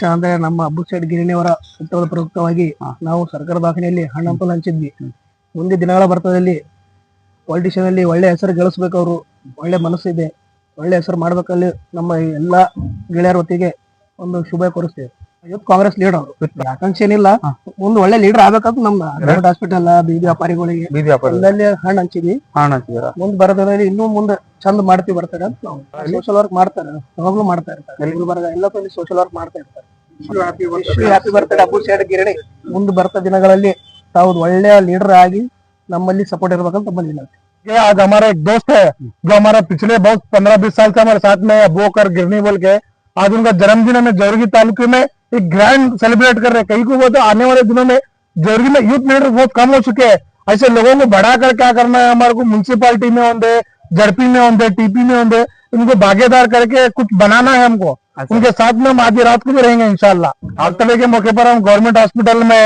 ವಿಶೇಷ ಅಂದ್ರೆ ನಮ್ಮ ಅಬ್ಬು ಶೆಟ್ ಗಿರಣಿಯವರ ಹುಟ್ಟುಹಬ್ಬದ ಪ್ರಯುಕ್ತವಾಗಿ ನಾವು ಸರ್ಕಾರ ದವಾಖಾನೆಯಲ್ಲಿ ಹಣ್ಣಂಪಲು ಹಂಚಿದ್ವಿ. ಮುಂದೆ ದಿನಗಳ ಬರ್ತದಲ್ಲಿ ಪಾಲಿಟಿಷಿಯನ್ ಅಲ್ಲಿ ಒಳ್ಳೆ ಹೆಸರು ಗಳಿಸ್ಬೇಕು. ಅವರು ಒಳ್ಳೆ ಮನಸ್ಸಿದೆ, ಒಳ್ಳೆ ಹೆಸರು ಮಾಡ್ಬೇಕಲ್ಲಿ ನಮ್ಮ ಎಲ್ಲಾ ಗೆಳೆಯರ ಹೊತ್ತಿಗೆ ಒಂದು ಶುಭ ಕೋರಿಸ್ತೇವೆ. ಯೂತ್ ಕಾಂಗ್ರೆಸ್ ಲೀಡರ್ ಅವರು ಆಕಾಂಕ್ಷೆ ಏನಿಲ್ಲ, ಮುಂದೆ ಒಳ್ಳೆ ಲೀಡರ್ ಆಗ್ಬೇಕಂತ ನಮ್ಮ ಗೌರ್ಮೆಂಟ್ ಹಾಸ್ಪಿಟಲ್ ಬೀದಿ ವ್ಯಾಪಾರಿಗಳಿಗೆ ಎಲ್ಲಲ್ಲಿ ಹಣ್ಣು ಹಂಚಿದ್ವಿ. ಮುಂದೆ ಬರೋದ್ರಲ್ಲಿ ಇನ್ನೂ ಮುಂದೆ ಚಂದ ಮಾಡ್ತೀವಿ ಬರ್ತಾರೆ ಅಂತ ನಾವು ಸೋಷಿಯಲ್ ವರ್ಕ್ ಮಾಡ್ತಾರೆ, ಯಾವಾಗ್ಲೂ ಮಾಡ್ತಾ ಇರ್ತಾರೆ. ಗುಲ್ಬರ್ಗ ಎಲ್ಲ ಕಡೆ ಸೋಷಿಯಲ್ ವರ್ಕ್ ಮಾಡ್ತಾ ಇರ್ತಾರೆ. ಹ್ಯಾಪಿ ಬರ್ತ್ಡೇ ಅಬ್ಬು ಶೆಟ್ ಗಿರಣಿ. ಮುಂದೆ ಬರ್ತಾ ದಿನಗಳಲ್ಲಿ ತಾವು ಒಳ್ಳೆಯ ಲೀಡರ್ ಆಗಿ ನಮ್ಮಲ್ಲಿ ಸಪೋರ್ಟ್ ಇರ್ಬೇಕಂತ ತಮ್ಮಲ್ಲಿ ವಿನಂತಿ. आज हमारा एक दोस्त है जो हमारा पिछले बहुत 15-20 साल से हमारे साथ में अबू बकर गिरनी बोल के, आज उनका जन्मदिन हमें जौरगी तालुके में एक ग्रैंड सेलिब्रेट कर रहे हैं। कहीं को वो तो आने वाले दिनों में जौरगी में यूथ लीडर बहुत कम हो चुके हैं। ऐसे लोगों को बढ़ाकर क्या करना है, हमारे को म्यूनसिपालिटी में होंगे, जड़पी में होंगे, टीपी में होंगे, उनको भागीदार करके कुछ बनाना है हमको। उनके साथ में हम आधी रात को भी रहेंगे इंशाल्लाह। आगतले के मौके पर हम गवर्नमेंट हॉस्पिटल में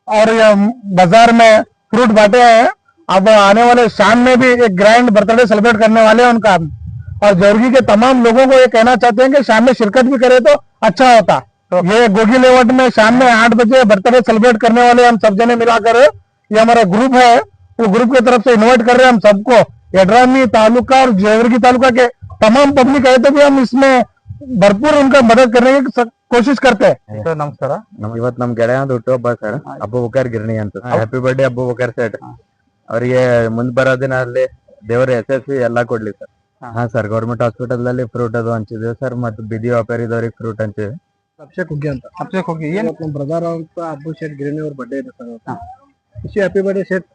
और बाजार में फ्रूट बांटे हैं। अब आने वाले शाम में भी एक ग्रैंड बर्थडे सेलिब्रेट करने वाले हैं उनका। और जौरगी के तमाम लोगों को ये कहना चाहते हैं कि शाम में शिरकत भी करे तो अच्छा होता। ये गोगी लेवट में शाम में 8 बजे बर्थडे सेलिब्रेट करने वाले हम सब जने मिलाकर, ये हमारा ग्रुप है, वो ग्रुप की तरफ से इन्वाइट कर रहे हैं हम सबको। यड्रामी तालुका और जौरगी तालुका के तमाम पब्लिक है तो भी हम इसमें भरपूर उनका मदद करने की कोशिश करते हैं. ಸರ್ ನಮಸ್ಕಾರ. ಇವತ್ತು ನಮ್ ಗೆಳೆಯಂದು ಹುಟ್ಟುಹಬ್ಬ ಸರ್, ಅಬೂಬಕರ್ ಗಿರಣಿ ಅಂತ. Happy birthday Abubakar set. ಅವರಿಗೆ ಮುಂದ್ ಬರೋ ದಿನ ಅಲ್ಲಿ ದೇವರ ಯಶಸ್ವಿ ಎಲ್ಲಾ ಕೊಡ್ಲಿ ಸರ್. ಹಾ ಸರ್, ಗೌರ್ಮೆಂಟ್ ಹಾಸ್ಪಿಟಲ್ ಅಲ್ಲಿ ಫ್ರೂಟ್ ಅದು ಹಂಚಿದ್ವಿ ಸರ್, ಮತ್ತೆ ಬೀದಿ ವ್ಯಾಪಾರಿದವ್ರಿಗೆ ಫ್ರೂಟ್ ಹಂಚಿದ್ವಿ. ಅಭಿಷೇಕ್ ಹುಗ್ಗಿ ಅಂತ. ಅಭಿಷೇಕ್ ಹುಗ್ಗಿ ಏನ್ ನಮ್ಮ ಬ್ರದರ್ ಅಂತ ಅಬ್ಬು ಶೆಟ್ ಗಿರಣಿ ಅವ್ರ ಬರ್ಡೇ ಇದೆ ಸರ್. Happy birthday set.